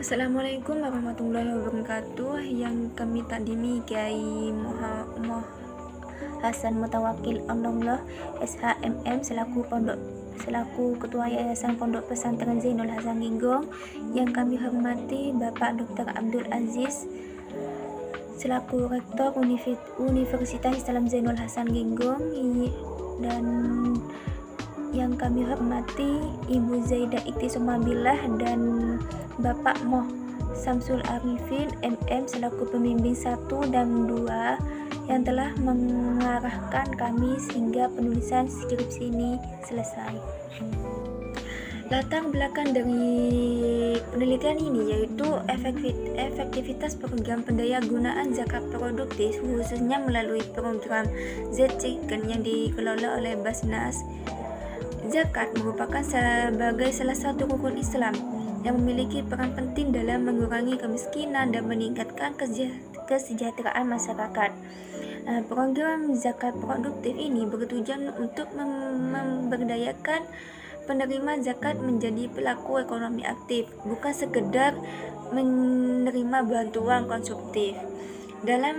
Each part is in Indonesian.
Assalamualaikum warahmatullahi wabarakatuh. Yang kami takdimi Kiai Muhammad Hasan Mutawakil Onlongloh SHMM selaku Ketua Yayasan Pondok Pesantren Zainul Hasan Ginggong. Yang kami hormati Bapak Dr. Abdul Aziz selaku Rektor Universitas Islam Zainul Hasan Ginggong, dan yang kami hormati Ibu Zaidah Iktisomabillah dan Bapak Moh Samsul Arifin MM selaku pembimbing 1 dan 2 yang telah mengarahkan kami sehingga penulisan skripsi ini selesai. Latar belakang dari penelitian ini yaitu efektivitas program pendayagunaan zakat produktif khususnya melalui program Z-Chicken yang dikelola oleh Basnas. Zakat merupakan sebagai salah satu rukun Islam yang memiliki peran penting dalam mengurangi kemiskinan dan meningkatkan kesejahteraan masyarakat. Program zakat produktif ini bertujuan untuk memberdayakan penerima zakat menjadi pelaku ekonomi aktif, bukan sekedar menerima bantuan konsumtif. Dalam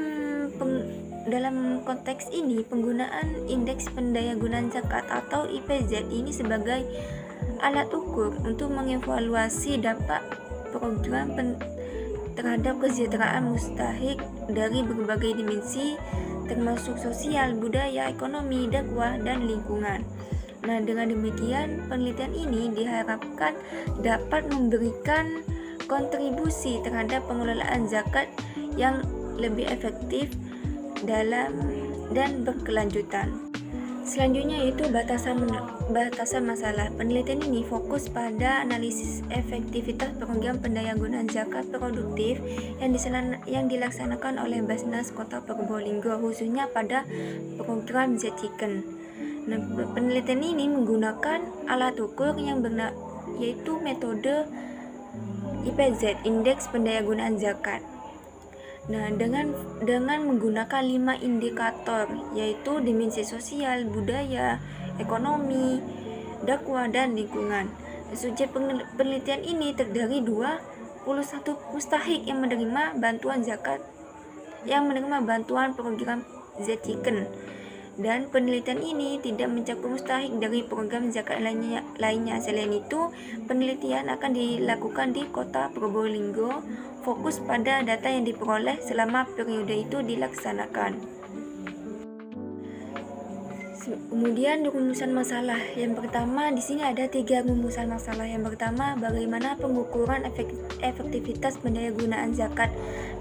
konteks ini, penggunaan indeks pendayagunaan zakat atau IPZ ini sebagai alat ukur untuk mengevaluasi dampak program terhadap kesejahteraan mustahik dari berbagai dimensi termasuk sosial, budaya, ekonomi, dakwah, dan lingkungan. Dengan demikian, penelitian ini diharapkan dapat memberikan kontribusi terhadap pengelolaan zakat yang lebih efektif dan berkelanjutan. Selanjutnya yaitu batasan masalah. Penelitian ini fokus pada analisis efektivitas program pendayagunaan zakat produktif yang dilaksanakan oleh Basnas Kota Probolinggo, khususnya pada program Z-Chicken. Penelitian ini menggunakan alat ukur yaitu metode IPZ, Indeks Pendayagunaan Zakat. Dengan menggunakan 5 indikator yaitu dimensi sosial, budaya, ekonomi, dakwah, dan lingkungan. Subjek penelitian ini terdiri 21 mustahik yang menerima bantuan program Z-Chicken. Dan penelitian ini tidak mencakup mustahik dari program zakat lainnya. Selain itu, penelitian akan dilakukan di Kota Probolinggo, fokus pada data yang diperoleh selama periode itu dilaksanakan. Kemudian rumusan masalah. Yang pertama, di sini ada 3 rumusan masalah. Yang pertama, bagaimana pengukuran efektivitas pendayagunaan zakat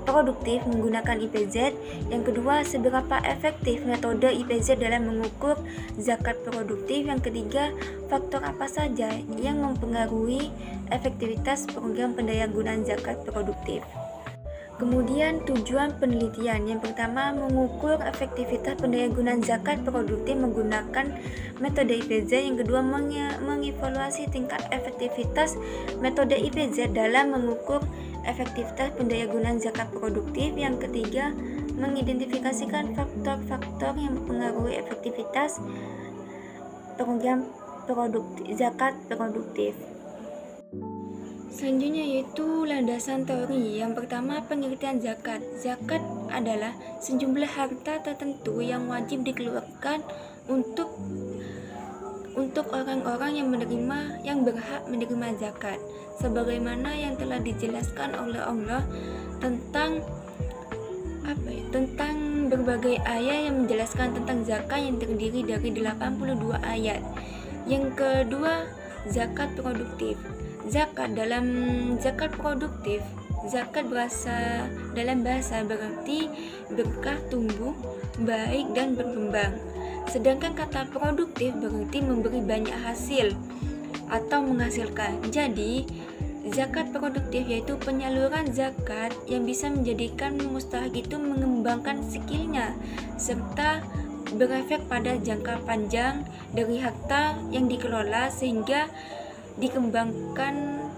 produktif menggunakan IPZ. Yang kedua, seberapa efektif metode IPZ dalam mengukur zakat produktif. Yang ketiga, faktor apa saja yang mempengaruhi efektivitas program pendayagunaan zakat produktif. Kemudian tujuan penelitian. Yang pertama, mengukur efektivitas pendayagunaan zakat produktif menggunakan metode IPZ. Yang kedua, mengevaluasi tingkat efektivitas metode IPZ dalam mengukur efektivitas pendayagunaan zakat produktif. Yang ketiga, mengidentifikasikan faktor-faktor yang mempengaruhi efektivitas program zakat produktif. Selanjutnya yaitu landasan teori. Yang pertama, pengertian zakat. Zakat adalah sejumlah harta tertentu yang wajib dikeluarkan untuk orang-orang yang berhak menerima zakat, sebagaimana yang telah dijelaskan oleh Allah tentang berbagai ayat yang menjelaskan tentang zakat yang terdiri dari 82 ayat. Yang kedua, zakat produktif. Zakat produktif, zakat dalam bahasa berarti berkah, tumbuh, baik, dan berkembang. Sedangkan kata produktif berarti memberi banyak hasil atau menghasilkan. Jadi, zakat produktif yaitu penyaluran zakat yang bisa menjadikan mustahik itu mengembangkan skillnya serta berefek pada jangka panjang dari harta yang dikelola sehingga dikembangkan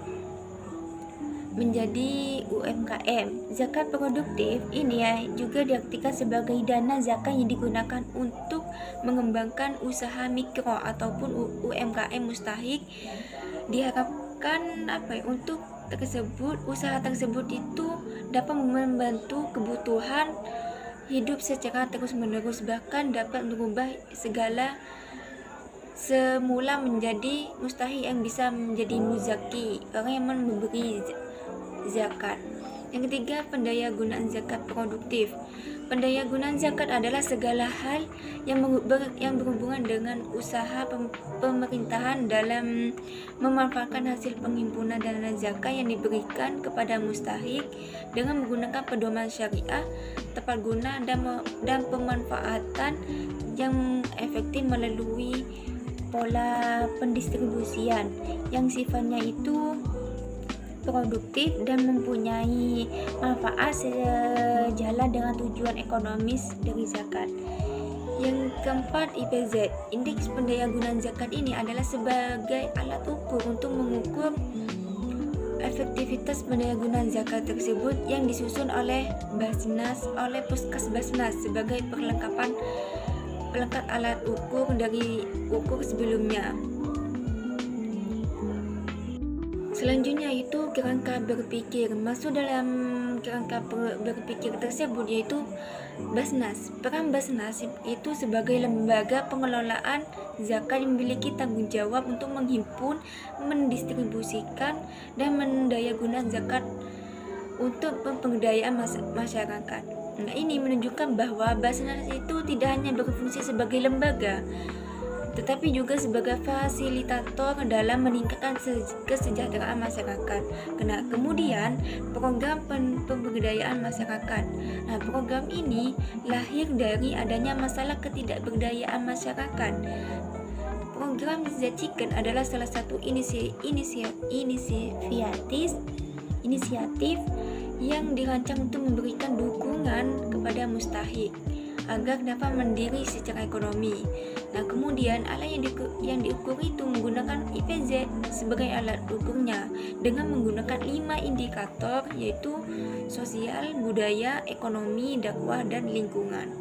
menjadi UMKM. Zakat produktif ini juga diartikan sebagai dana zakat yang digunakan untuk mengembangkan usaha mikro ataupun UMKM mustahik. Diharapkan untuk usaha tersebut itu dapat membantu kebutuhan hidup secara terus-menerus, bahkan dapat merubah segala semula menjadi mustahik yang bisa menjadi muzaki, orang yang memberi zakat. Yang ketiga, pendayagunaan zakat produktif. Pendayagunaan zakat adalah segala hal yang berhubungan dengan usaha pemerintahan dalam memanfaatkan hasil penghimpunan dana zakat yang diberikan kepada mustahik dengan menggunakan pedoman syariah, tepat guna, dan pemanfaatan yang efektif melalui pola pendistribusian yang sifatnya itu produktif dan mempunyai manfaat sejalan dengan tujuan ekonomis dari zakat. Yang keempat, IPZ. Indeks pendayagunaan zakat ini adalah sebagai alat ukur untuk mengukur efektivitas pendayagunaan zakat tersebut yang disusun oleh Puskes Basnas sebagai pelengkap alat ukur dari ukur sebelumnya. Selanjutnya itu kerangka berpikir. Masuk dalam kerangka berpikir tersebut yaitu Basnas. Peran Basnas itu sebagai lembaga pengelolaan zakat yang memiliki tanggung jawab untuk menghimpun, mendistribusikan, dan mendayagunakan zakat untuk pemberdayaan masyarakat. Nah, ini menunjukkan bahwa Basnas itu tidak hanya berfungsi sebagai lembaga, tetapi juga sebagai fasilitator dalam meningkatkan kesejahteraan masyarakat. Kemudian program pemberdayaan masyarakat. Nah, program ini lahir dari adanya masalah ketidakberdayaan masyarakat. Program Zetiken adalah salah satu inisiatif yang dirancang untuk memberikan dukungan kepada mustahik agar dapat mandiri secara ekonomi. Nah, kemudian alat yang diukur itu menggunakan IPZ sebagai alat ukurnya dengan menggunakan 5 indikator yaitu sosial, budaya, ekonomi, dakwah, dan lingkungan.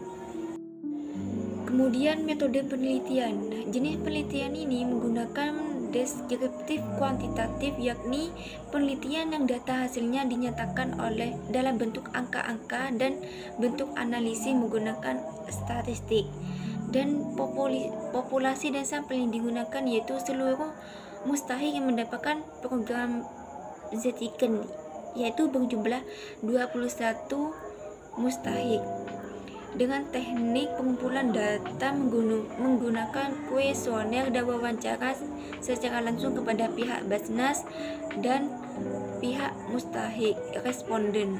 Kemudian metode penelitian. Nah, jenis penelitian ini menggunakan deskriptif kuantitatif, yakni penelitian yang data hasilnya dinyatakan dalam bentuk angka-angka dan bentuk analisis menggunakan statistik. Dan populasi dan sampel yang digunakan yaitu seluruh mustahik yang mendapatkan program Zetiken, yaitu berjumlah 21 mustahik. Dengan teknik pengumpulan data menggunakan kuesioner dan wawancara secara langsung kepada pihak Basnas dan pihak mustahik responden.